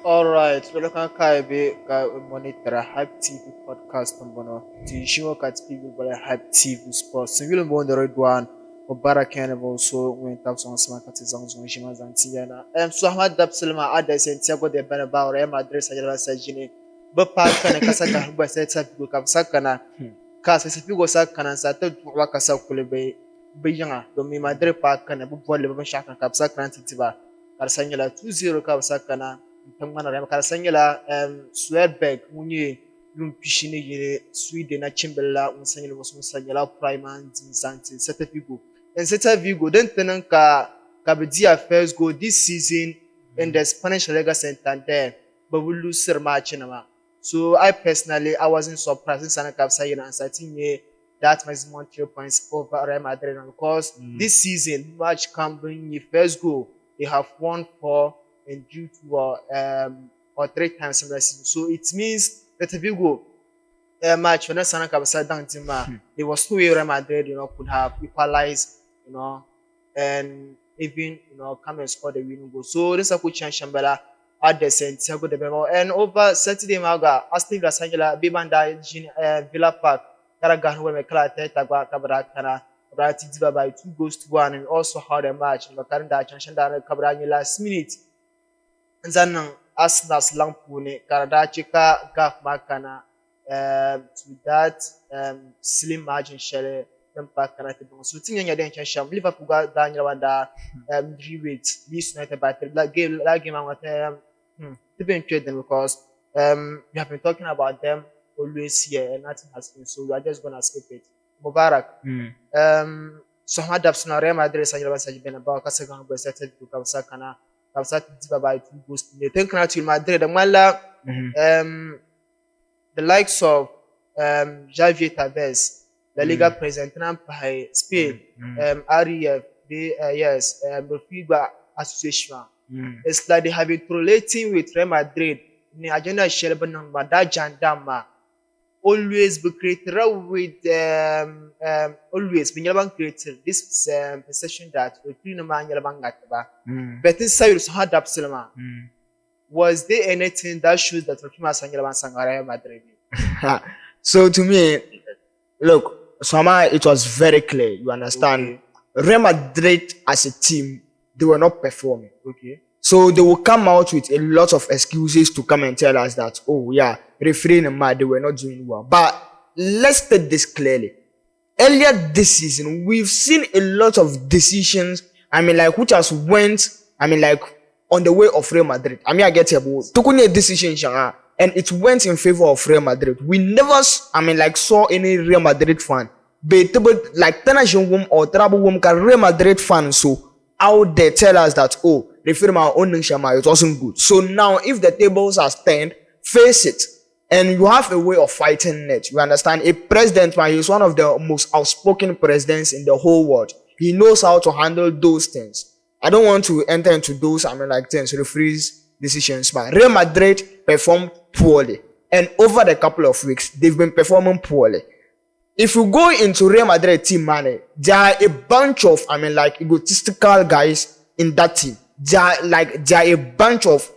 Alright, welcome Kaibe monitor Hype TV podcast number Tisho kat TV bala Hype TV Sports. Singil mo the red one. Mubarak yana so when taps on sama kat zang zong shima zang tiyana. So Ahmad Dabselma ada Santiago de Bernabeu Real Madrid sajala sajini. Bapa kana kasaka ba sai ta figo kam sakana. Ka sai figo sakana sa ta wa kasa kulebe bayanga domin Madrid pa kana bu bolle ba shaka kam sakana titiba. Karsanyala 2-0 ka sakana. Tangmana rem kala sanyela Swedberg munye lumpishine yere Sweden na chimbela unsanyela wasu sanyela Prime Zinsanti Celta Vigo and Celta Vigo then ka bedia first goal this season in the Spanish Liga Santander but we lose their match nama. So I personally I wasn't surprised in Sana Kapsayina and Satinye that maximum 3 points over Real Madrid because this season match can bring you first goal they have won 4 and due to or 3 times in the season. So it means that if you go match when Sana Kabasa down team, there was 2 Real Madrid, could have equalized, and even come and score the winning goal. So this is a good chance Shambhala at the Santiago de Bernabeu. And over Saturday Maga, Aston Villa Sangela, Bibanda Villa Park, Agaain where Mekala Tagwa Kabra Bratislava by 2-1 and also had a match in the current Chanchandana Kabra last minute. Zanang asnas lampune karada chika gaf makana to that slim margin share impact kana tibon so tinya den chasham Liverpool ga danya wanda Heavyweight this United battle that game what even trade them because we have been talking about them always here and nothing has been so we are just gonna skip it. Mubarak so Ahmad Dabselma Real Madrid sajala sajibena ba kasagan go setted to kabsakana by 2 goals. They think now to Madrid. The likes of Javier Tebas, the Liga president by Spain, REF, yes, the FIBA Association. It's like they have been correlating with Real Madrid. The agenda is Shelban Madajan Dama. Always be created with always when you're created this perception that we pretty man you're but inside you had Dabselma. Was there anything that shows that Rokima Sangela Sangara Madrid? So to me, look, somehow it was very clear, you understand. Okay. Real Madrid as a team, they were not performing. Okay. So they will come out with a lot of excuses to come and tell us that, oh yeah, refereeing and mad, they were not doing well. But let's state this clearly. Earlier this season, we've seen a lot of decisions, which has went, on the way of Real Madrid. I get here, but took a decision, and it went in favor of Real Madrid. We never, saw any Real Madrid fan, but like Tanajum or Trabum, Real Madrid fan, so out there tell us that, oh, referee our own Shama, it wasn't good. So now, if the tables are turned, face it. And you have a way of fighting it. You understand? A president, man, he's one of the most outspoken presidents in the whole world. He knows how to handle those things. I don't want to enter into those, things, referees' decisions. But Real Madrid performed poorly. And over the couple of weeks, they've been performing poorly. If you go into Real Madrid team, man, there are a bunch of, egotistical guys in that team. There are a bunch of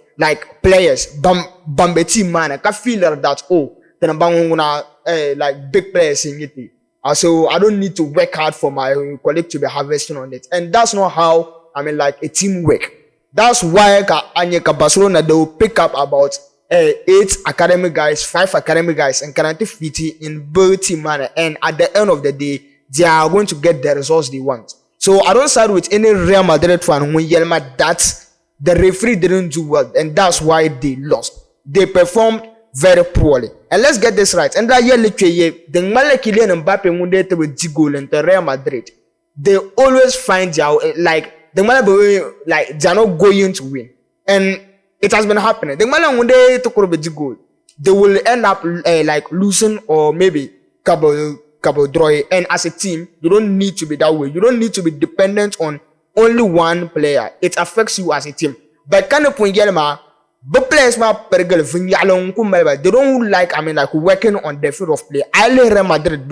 players, Bambeti man, I can feel that, oh, then I'm big players in it. So I don't need to work hard for my colleague to be harvesting on it. And that's not how, a team work. That's why Barcelona, they will pick up about 8 academic guys, 5 academic guys, and currently 50 in both team manner. And at the end of the day, they are going to get the results they want. So I don't side with any Real Madrid fan when Yelma that the referee didn't do well, and that's why they lost. They performed very poorly. And let's get this right. And that year, the Kylian and Mbappe when they with goal in the Real Madrid, they always find out they're not going to win, and it has been happening. The when they took over the goal, they will end up losing or maybe couple draw. And as a team, you don't need to be that way. You don't need to be dependent on only one player. It affects you as a team. But kind of point the players they don't like working on the field of play. I Real Madrid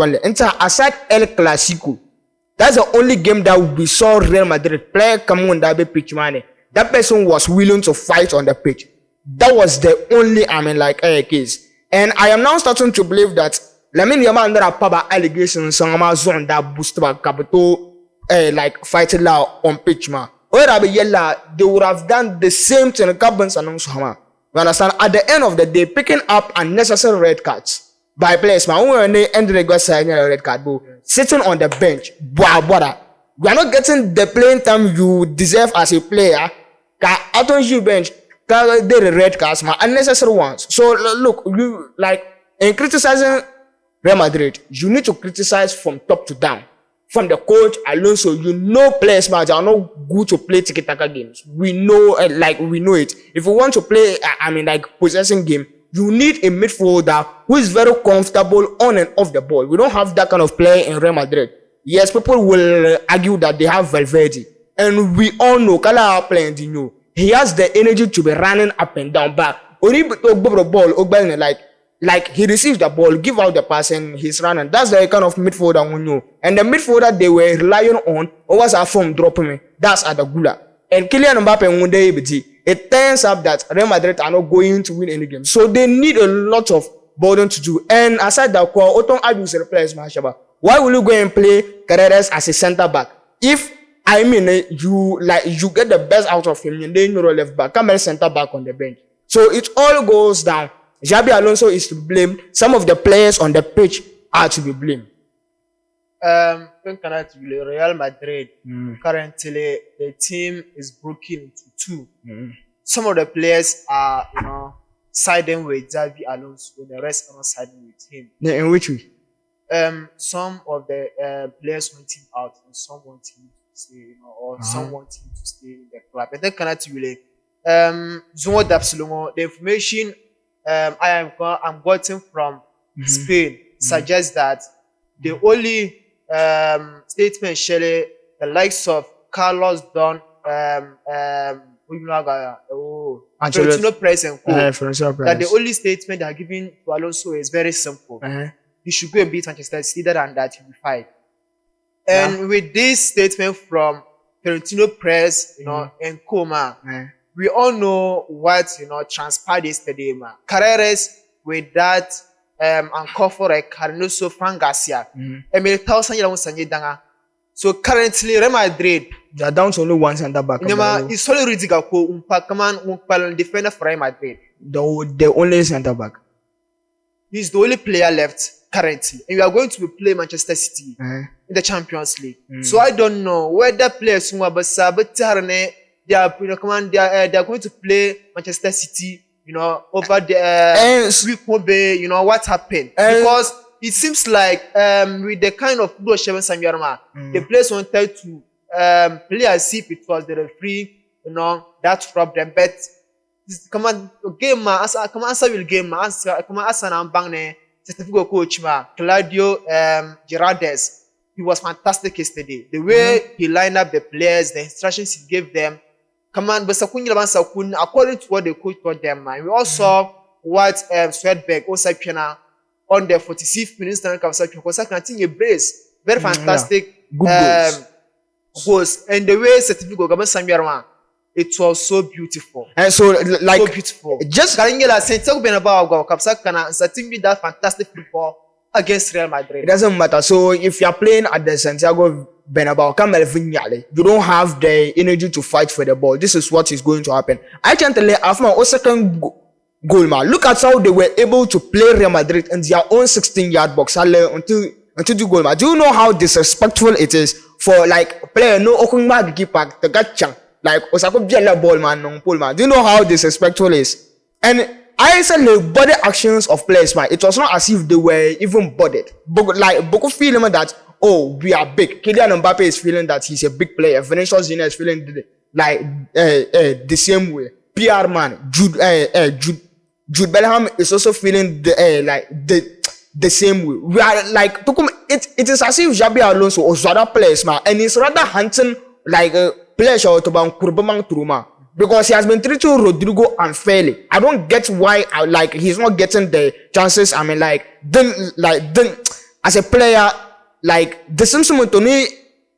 aside El Clasico. That's the only game that we saw Real Madrid play come on that pitch money. That person was willing to fight on the pitch. That was the only, case. And I am now starting to believe that, Lamine Yamal under a paba allegations, some Amazon that boost back capital, fighting law on pitch, ma. Or they would have done the same thing, Cabins and Hama. You understand? At the end of the day, picking up unnecessary red cards by players, man, when they end the red card, sitting on the bench, you are not getting the playing time you deserve as a player. Out on you bench, the red cards, man, unnecessary ones. So look, you in criticizing Real Madrid, you need to criticize from top to down. From the coach Alonso, players match are not good to play tiki-taka games. We know, we know it. If you want to play, possessing game, you need a midfielder who is very comfortable on and off the ball. We don't have that kind of player in Real Madrid. Yes, people will argue that they have Valverde, and we all know Kala playing the he has the energy to be running up and down back. Or he ball, like he receives the ball, give out the pass, and he's running. That's the kind of midfielder we know. And the midfielder they were relying on was our form dropping me. That's Adagula. And Kylian Mbappe one day, it turns up that Real Madrid are not going to win any game. So they need a lot of burden to do. And aside that, Oton Abus replace Mashaba. Why will you go and play Carreras as a center back? If you get the best out of him, and then you're left back, come as center back on the bench. So it all goes down. Xabi Alonso is to blame. Some of the players on the pitch are to be blamed. Real Madrid, currently the team is broken into two. Some of the players are, siding with Xabi Alonso, the rest are not siding with him. In which way? Some of the players want him out, and some want him to stay, or some want him to stay in the club. And then the information I'm gotten from Spain suggests that the only statement Shelley, the likes of Carlos Don, Florentino Perez and Co. That the only statement they are giving to Alonso is very simple. He should go and beat Manchester City, and that he'll be fine. And with this statement from Florentino Perez, and Co. We all know what transpired yesterday, man. Carreras with that uncalled for Cardoso Frank Garcia. So currently Real Madrid, they are down to only one center back. It's only Rudiger who defender for Real Madrid. The only center back. He's the only player left currently, and we are going to play Manchester City in the Champions League. So I don't know whether players who are they are going to play Manchester City, over the week will be, what happened. Because it seems like with the kind of the players wanted to play as if it was the referee, that robbed them. But come on, game will game certificate coach Claudio Gerardes. He was fantastic yesterday. The way he lined up the players, the instructions he gave them. According to what the coach told them, man. We also saw what Swedberg also on the 46th minute because I can think a brace. Very fantastic goals. And the way certificate it was so beautiful. And so so beautiful. Just that fantastic football against Real Madrid. It doesn't matter. So if you're playing at the Santiago Bernabeu, you don't have the energy to fight for the ball. This is what is going to happen. I can't tell you after second goal, man. Look at how they were able to play Real Madrid in their own 16-yard box until the goal, man. Do you know how disrespectful it is for player no okungma keeper the gotcha Osako Biela ball man non pull man? Do you know how disrespectful it is? And I said the body actions of players, man. It was not as if they were even bothered. Boko feeling that, oh, we are big. Kylian Mbappe is feeling that he's a big player. Vinicius Junior is feeling the same way. PR man, Jude Bellingham is also feeling the same way. We are it is as if Xabi Alonso or other players, man, and it's rather hunting players out of Kurbamang Truma. Because he has been treating Rodrigo unfairly. I don't get why he's not getting the chances. I mean, then as a player, the Simpson Tony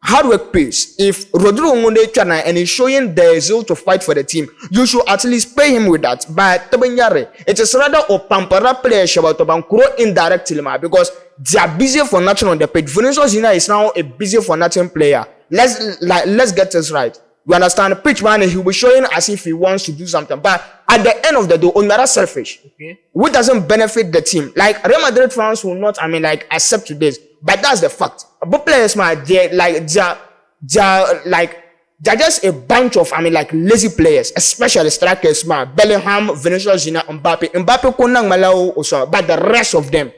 hard work pays. If Rodrigo Ngonde Chana and is showing the zeal to fight for the team, you should at least pay him with that. But it is rather a pampara player Shabato indirectly, because they are busy for nothing on the pitch. Vinicius Junior is now a busy for nothing player. Let's get this right. You understand? The pitch man, he'll be showing as if he wants to do something, but at the end of the day, Onara selfish. Okay. Which doesn't benefit the team. Like Real Madrid fans will not, accept this, but that's the fact. But players, man, they're just a bunch of, lazy players, especially strikers, man. Bellingham, Vinicius Junior, Mbappe kunang malao also, but the rest of them,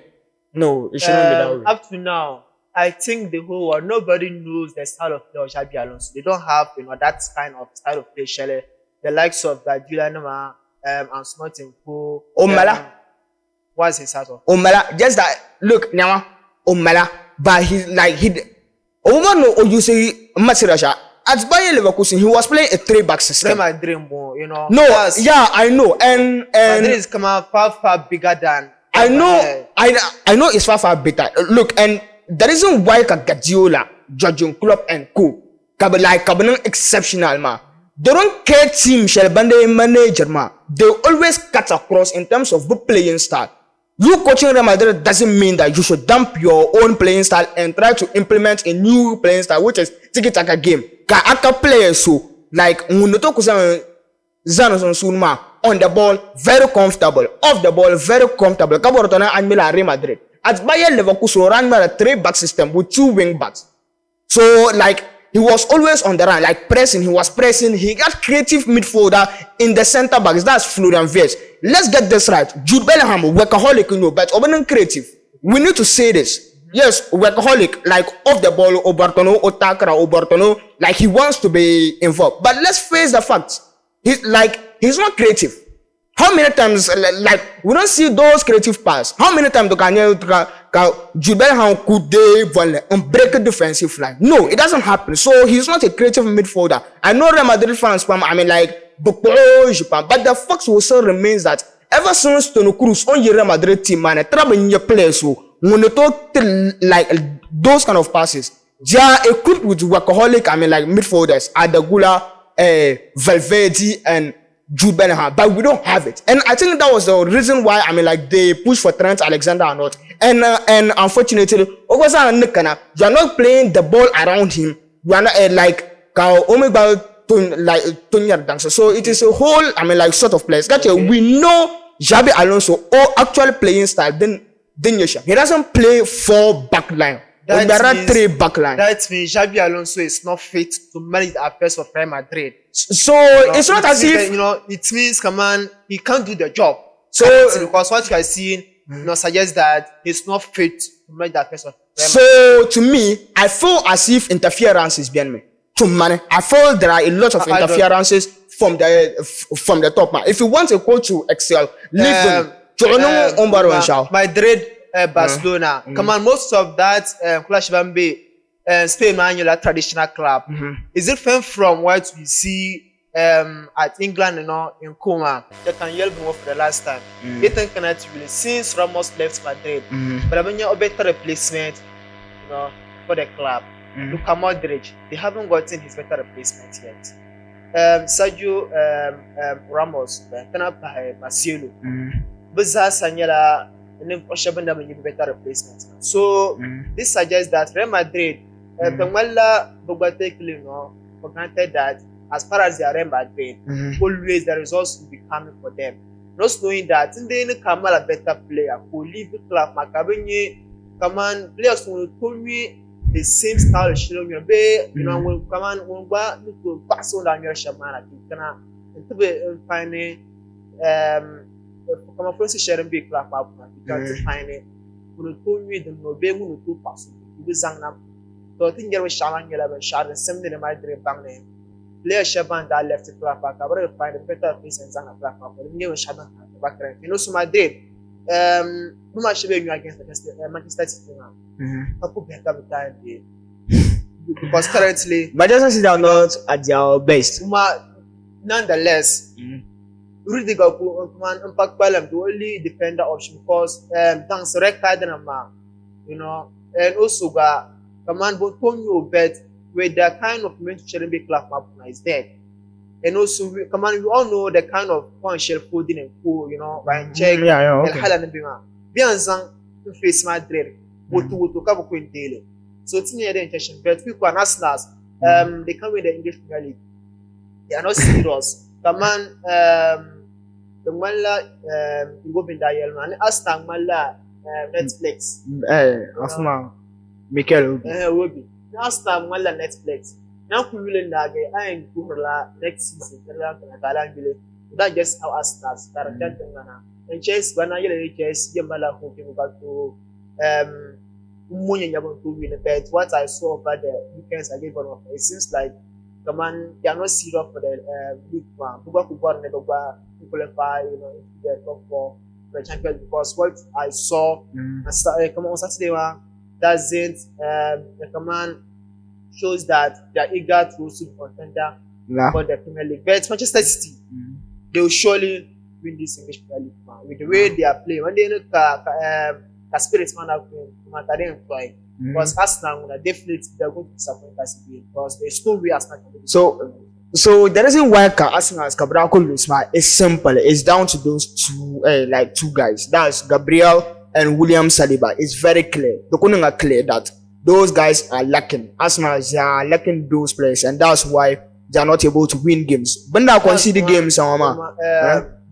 no, it shouldn't be that way. Up to now, I think the whole world, nobody knows the style of play of Xabi Alonso. They don't have, that kind of style of play. Shelley, the likes of Julian and Smartin Poe. What's his style? Omala, just that. Look now, Omala, but he you say Matsirasha at Bayer Leverkusen, he was playing a 3-back system. My dream, No, yeah, I know, and Madrid is coming far bigger than. I know it's far bigger. Look, and the reason why Guardiola, Jurgen Klopp and co, Kabinang exceptional, man. They don't care team Shelbande manager, man. They always cut across in terms of the playing style. You coaching Real Madrid doesn't mean that you should dump your own playing style and try to implement a new playing style, which is tiki-taka game. Aka players so like Munoto Kusama Zanoson Sunma on the ball, very comfortable. Off the ball, very comfortable. Kaborotona and Milan Real Madrid. At Bayer Leverkusen ran a 3-back system with 2 wing backs. So he was always on the run, pressing. He was pressing. He got creative midfielder in the center backs. That's Florian Wirtz. Let's get this right. Jude Bellingham, workaholic, but opening creative. We need to say this. Yes, workaholic, off the ball, Obertono, Otakara, Obertono, he wants to be involved. But let's face the facts. He's not creative. How many times, we don't see those creative passes? How many times Jude Bellingham could they break a defensive line? No, it doesn't happen. So he's not a creative midfielder. I know Real Madrid fans, but the fact also remains that ever since Toni Kroos on your Real Madrid team, man, trouble in your players, so when you talk those kind of passes, they are equipped with workaholic, midfielders, Adagula, Valverde, and Jude Bellingham, but we don't have it. And I think that was the reason why they push for Trent Alexander-Arnold. And unfortunately, you are not playing the ball around him. You are not so it is a whole sort of place that we know Xabi Alonso or actual playing style then he doesn't play 4 back line. There are 3 back line. That means Xabi Alonso is not fit to manage the affairs of Real Madrid. So it's not as if it means he can't do the job. So because what you are seeing suggests that he's not fit to manage the affairs of Real Madrid. So to me, I feel as if interference is being made. I feel there are a lot of interferences from the top man. If you want a coach to excel, leave him. Madrid, Barcelona. Come on, most of that Clash Bambi, Spain manual traditional club. Is it from what we see at England, in Coma? They can yell more for the last time. They think cannot really since Ramos left Madrid. But I mean, a better replacement, for the club. Luka Modric, they haven't gotten his better replacement yet. Sergio Ramos, Marcelo, Bizarre Sanyala, and then Oshabanda will give better replacement. So this suggests that Real Madrid, Pemwella Bogate for granted that as far as they are Real Madrid, always the results will be coming for them. Not knowing that in the Kamal a better player who leave the club, Macabini, command players who told me the same style when come on when to pass on your shamana to be finding come on first sharing big club up because to find it when told me the no be when to pass to be zangnam so I think there was shaman yellow shard and same in my dream bang player shaban that left the club back I will find a better place and zanga club up and you shaban back so Madrid much should be against Manchester City now. Because currently Manchester City are not at their best. Nonetheless, Rudiger man impact balance the only defender option because thanks to red card and also got command Antonio bet with the kind of men shouldn't be club map is there. And also, come on, we all know the kind of one shell folding and cool, by check, Yeah, El okay. Halan Bima. Bianzang, face Madrid, would cover Queen Daily. So it's near the intention, but we can ask us, they come with the English Premier League. They are not serious. Come on, the Mala, you go in Dial man, ask Mala, Netflix. Asma, Mikel. Will be. Ask Mala Netflix. Now we will not get I next season. That just how us starts. And chess when I chess Yamala who came back to to win a bet. What I saw over the weekends I gave on it seems like come on, they are not serious for the league man. Kuba never qualify, into the top 4 for the champions because what I saw come on Saturday doesn't come on shows that they are eager to also be contender for the Premier League. But Manchester City, they will surely win this English Premier League man. With the way they are playing. When they know spirit man have been they employ. Because Arsenal definitely they're going to disappoint us again because they still we Arsenal. So the reason why Arsenal's Cabral could lose is simple. It's down to those two two guys. That's Gabriel and William Saliba. It's very clear. The couldn't are clear that those guys are lacking. Arsenal are lacking those players, and that's why they are not able to win games. When they concede games,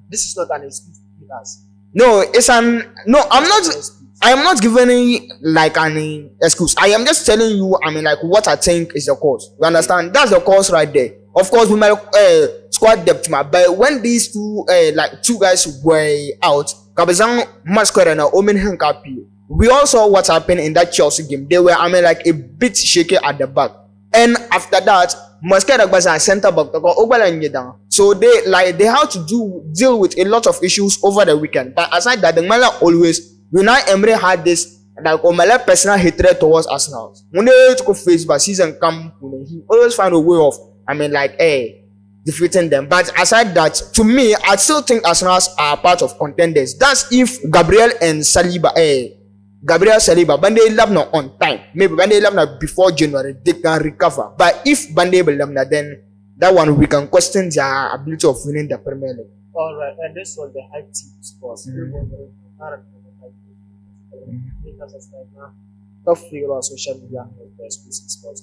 this is not an excuse to us. No, I am not giving any excuse. I am just telling you. What I think is the cause. You understand? That's the cause right there. Of course, we might squad depth, but when these two two guys were out, Kabazan Masquerade and Omen Hankapi. We all saw what happened in that Chelsea game. They were, a bit shaky at the back. And after that, Mosquera was a centre back. So they had to deal with a lot of issues over the weekend. But aside that, the Mala always, Unai Emery had this personal hatred towards Arsenal. When they took face by season come, he always find a way of, defeating them. But aside that, to me, I still think Arsenal are part of contenders. That's if Gabriel Saliba, when they love now on time, maybe when they love now before January, they can recover. But if Bande love now, then that one we can question their ability of winning the Premier League. All right, and this was the Hype Team Sports. Top figure on social media and exclusive sports.